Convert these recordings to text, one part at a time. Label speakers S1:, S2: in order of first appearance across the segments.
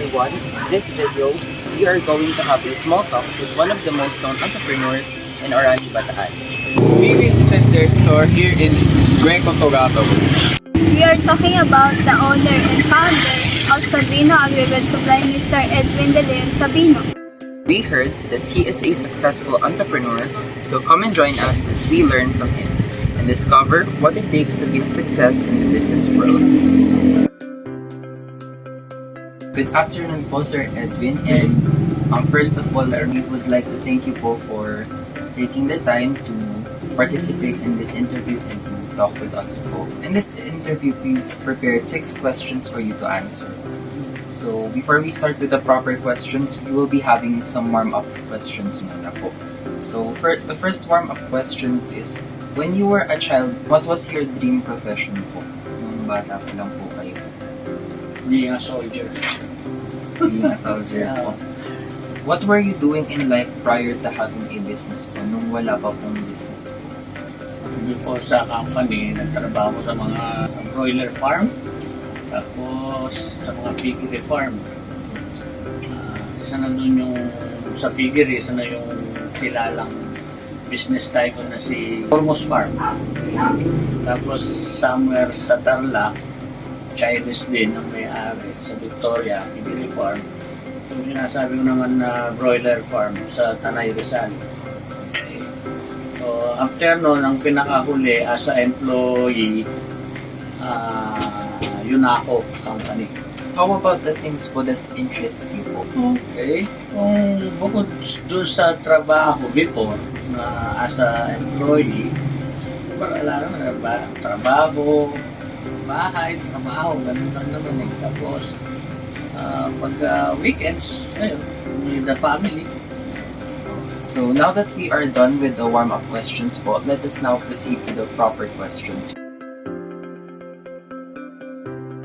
S1: everyone. In this video, we are going to have a small talk with one of the most known entrepreneurs in Orani, Bataan.
S2: We visited their store here in Greco Togato.
S3: We are talking about the owner and founder of Sabino Agri-Vet Supply, Mr. Edwin De Leon Sabino.
S1: We heard that he is a successful entrepreneur, so come and join us as we learn from him and discover what it takes to be a success in the business world. Good afternoon po, Sir Edwin, and first of all, we would like to thank you po for taking the time to participate in this interview and to talk with us po. In this interview, we've prepared 6 questions for you to answer. So, before we start with the proper questions, we will be having some warm-up questions muna po. So, the first warm-up question is, when you were a child, what was your dream profession po? Nung bata pa lang po kayo.
S4: Being a soldier.
S1: Being a soldier po. What were you doing in life prior to having a business po, nung wala pa pong business po?
S4: Before sa company, nagtrabaho sa mga broiler farm, tapos sa mga piggery farm.
S1: Yes.
S4: Isa na dun yung sa piggery, isa na yung kilalang business tycoon na si Formos Farm. Tapos somewhere sa Tarlac, Chinese din ang may-ari sa Victoria, piggery farm. Yung sinasabi ko naman na broiler farm sa Tanay Rizal. Okay. So, after nun, ang pinakahuli as a employee, Yunaco Company.
S1: How about the things po that interest you po?
S4: Okay. Kung bukod dun sa trabaho before, na as a employee, wala naman, trabaho, bahay, trabaho, ganun lang naman eh. Tapos, pag weekends, ayun, with the family.
S1: So now that we are done with the warm-up questions po, let us now proceed to the proper questions.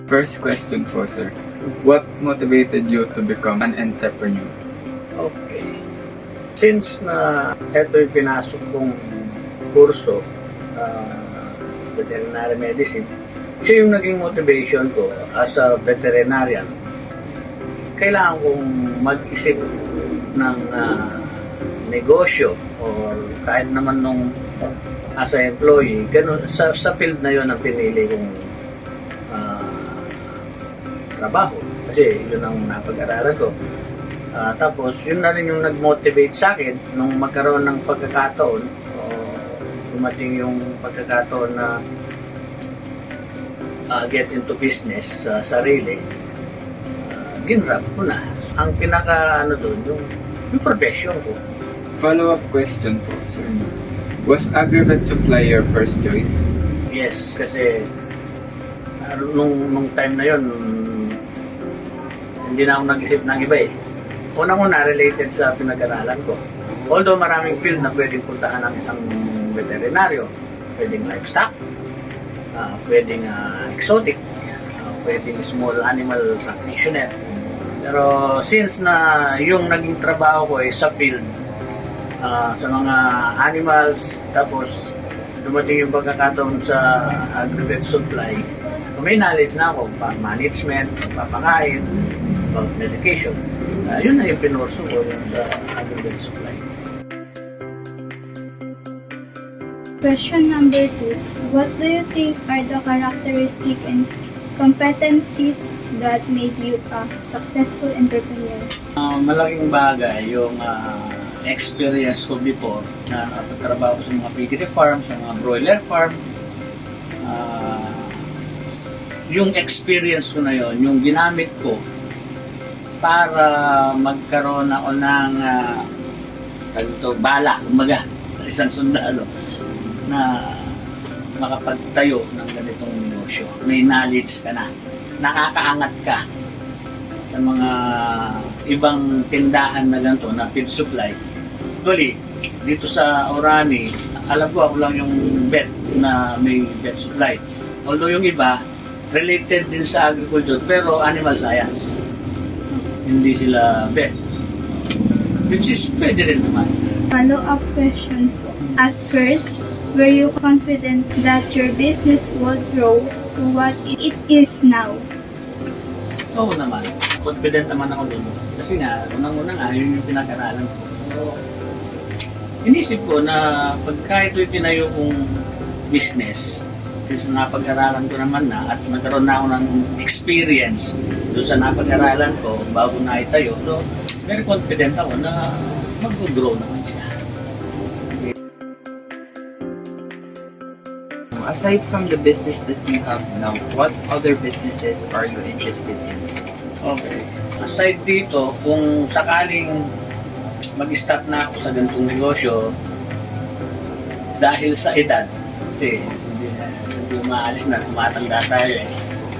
S2: First question po, sir. What motivated you to become an entrepreneur?
S4: Okay. Since na ito yung pinasok kong kurso, veterinary medicine, siya yung naging motivation ko as a veterinarian. Kailangan kong mag-isip ng negosyo or kahit naman nung as a employee, ganun, sa field na yun ang pinili kong trabaho. Kasi yun ang napag-aralan ko. Tapos, yun na rin yung nag-motivate sa akin nung magkaroon ng pagkakataon o dumating yung pagkakataon na get into business sa sarili. Ginrap ko na. Ang pinaka doon, yung profession ko.
S2: Follow-up question po, sir. Was Agri-Vet Supply your first choice?
S4: Yes, kasi nung time na yun, hindi na ako nag-isip ng iba eh. Unang-una related sa pinag-aralan ko. Although maraming field na pwedeng puntahan ng isang veterinaryo, pwedeng livestock, pwedeng exotic, pwedeng small animal practitioner. Pero since na yung naging trabaho ko ay sa field, sa mga animals, tapos dumating yung pagkakataon sa Agri-Vet Supply, may knowledge na ako, management, papakain, about medication. Yun na yung pinurso ko yun sa Agri-Vet Supply.
S3: Question number 2. What do you think are the characteristics and competencies that made you a successful entrepreneur?
S4: Malaking bagay yung experience ko before na pagtrabaho sa mga piggery farm, sa mga broiler farm. Yung experience ko na yon, yung ginamit ko para magkaroon ako ng bala, kumbaga, isang sundalo na makapagtayo ng ganitong negosyo. May knowledge ka na, nakakaangat ka sa mga ibang tindahan na ganito na feed supply. Actually, dito sa Orani, alam ko ako lang yung vet na may vet supply. Although yung iba, related din sa agriculture, pero animal science. Hindi sila vet. Which is pwede rin naman.
S3: Follow-up question po. At first, were you confident that your business would grow to what it is now?
S4: Oo naman. confident naman ako doon. Kasi nga, unang-una nga, yun yung pinag-aralan ko. Inisip ko na pagka ito'y tinayo kong business, since napag-aralan ko naman na at nagkaroon na ako ng experience doon sa napag-aralan ko bago na itayo, so very confident ako na mag-grow naman siya.
S1: Aside from the business that you have now, what other businesses are you interested in?
S4: Okay. Aside dito, kung sakaling mag-start na ako sa ganitong negosyo, dahil sa edad, kasi hindi maalis na, tumatanda tayo eh.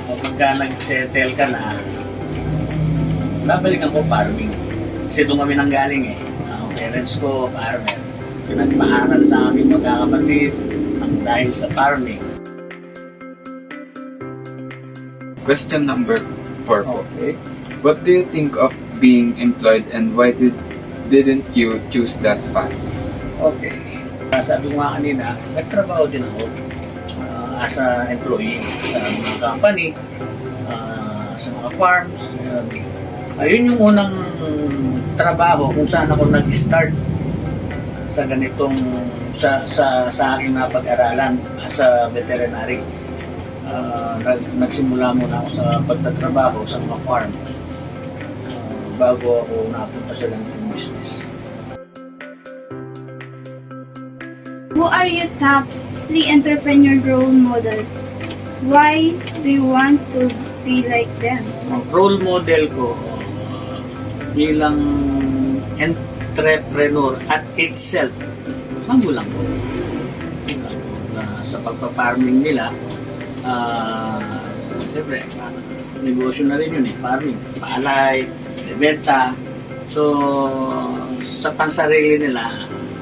S4: O pagka nag-settle ka na, babalikan ko farming. Kasi doon kami nanggaling eh. Ang parents ko, farmer. Pinagpaaral sa aming magkakapatid ang dahil sa farming.
S2: Question number 4 po.
S4: Okay.
S2: What do you think of being employed and why didn't you choose that path?
S4: Okay. Sabi ko nga kanina, nagtrabaho din ako as a employee sa mga company, sa mga farms. Ayun yung unang trabaho kung saan ako nag-start sa ganitong sa aking napag-aralan as a veterinary. Nagsimula muna ako sa pagtatrabaho sa mga farm bago ako napunta sa ganitong business.
S3: Who are your top 3 entrepreneur role models? Why do you want to be like them?
S4: Ang role model ko bilang entrepreneur at itself, magulang ko. Sa pagpa-farming nila, siyempre, negosyo na rin yun eh, farming, paalay, benta. So, sa pansarili nila,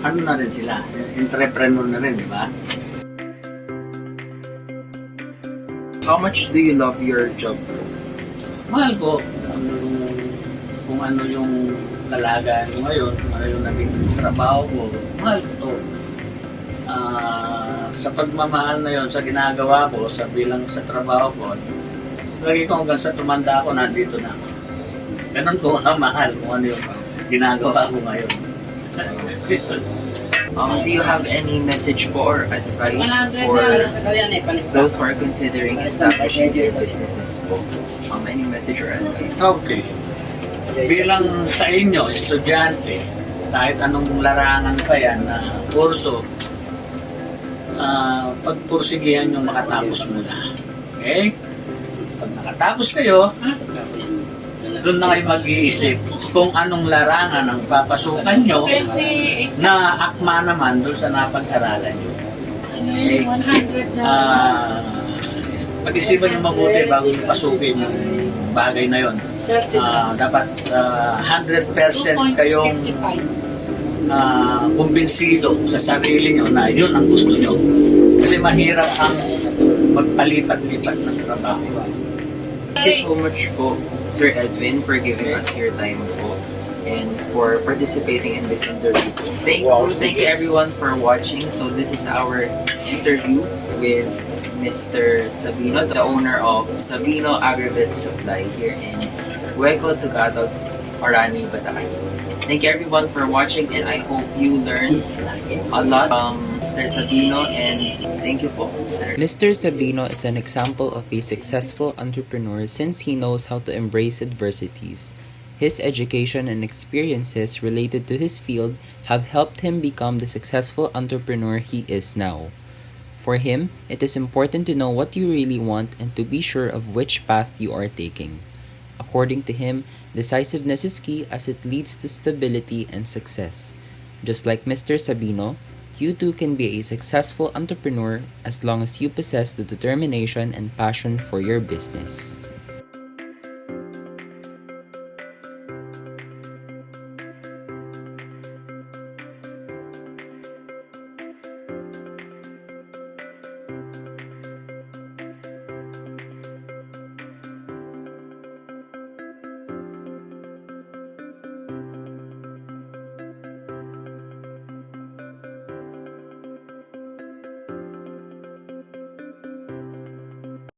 S4: ano na rin sila, entrepreneur na rin, di ba?
S1: How much do you love your job?
S4: Mahal ko kung ano yung kalagayan ko ngayon, kung ano yung naging trabaho ko, mahal ko to. Sa pagmamahal na yon sa ginagawa ko, sa bilang sa trabaho ko, lagi ko hanggang sa tumanda ako, nandito na ako. Ganon ko mahal kung ano yung ginagawa ko ngayon.
S1: Do you have any message po or advice for those who are considering establishing their businesses po? Any message or advice?
S4: Okay. Bilang sa inyo, estudyante, kahit anong larangan pa yan na kurso, pagpursigihan nyo makatapos muna. Okay? Pag nakatapos kayo, doon na kayo mag-iisip kung anong larangan ang papasukan nyo na akma naman doon sa napag-aralan nyo. Okay? Pag-isipan nyo mabuti bago nyo pasukin yung bagay na yon. Dapat 100% kayong kumbinsido sa sarili nyo na yun ang gusto nyo. Kasi mahirap ang magpalipat-lipat ng trabaho.
S1: Thank you so much po, Sir Edwin, for giving us your time po and for participating in this interview. Thank you everyone for watching. So this is our interview with Mr. Sabino, the owner of Sabino Agrivet Supply here in Hueco, Tugatog, Orani, Bataan. Thank you everyone for watching and I hope you learned a lot from Mr. Sabino and thank you po, sir.
S5: Mr. Sabino is an example of a successful entrepreneur since he knows how to embrace adversities. His education and experiences related to his field have helped him become the successful entrepreneur he is now. For him, it is important to know what you really want and to be sure of which path you are taking. According to him, decisiveness is key as it leads to stability and success. Just like Mr. Sabino, you too can be a successful entrepreneur as long as you possess the determination and passion for your business.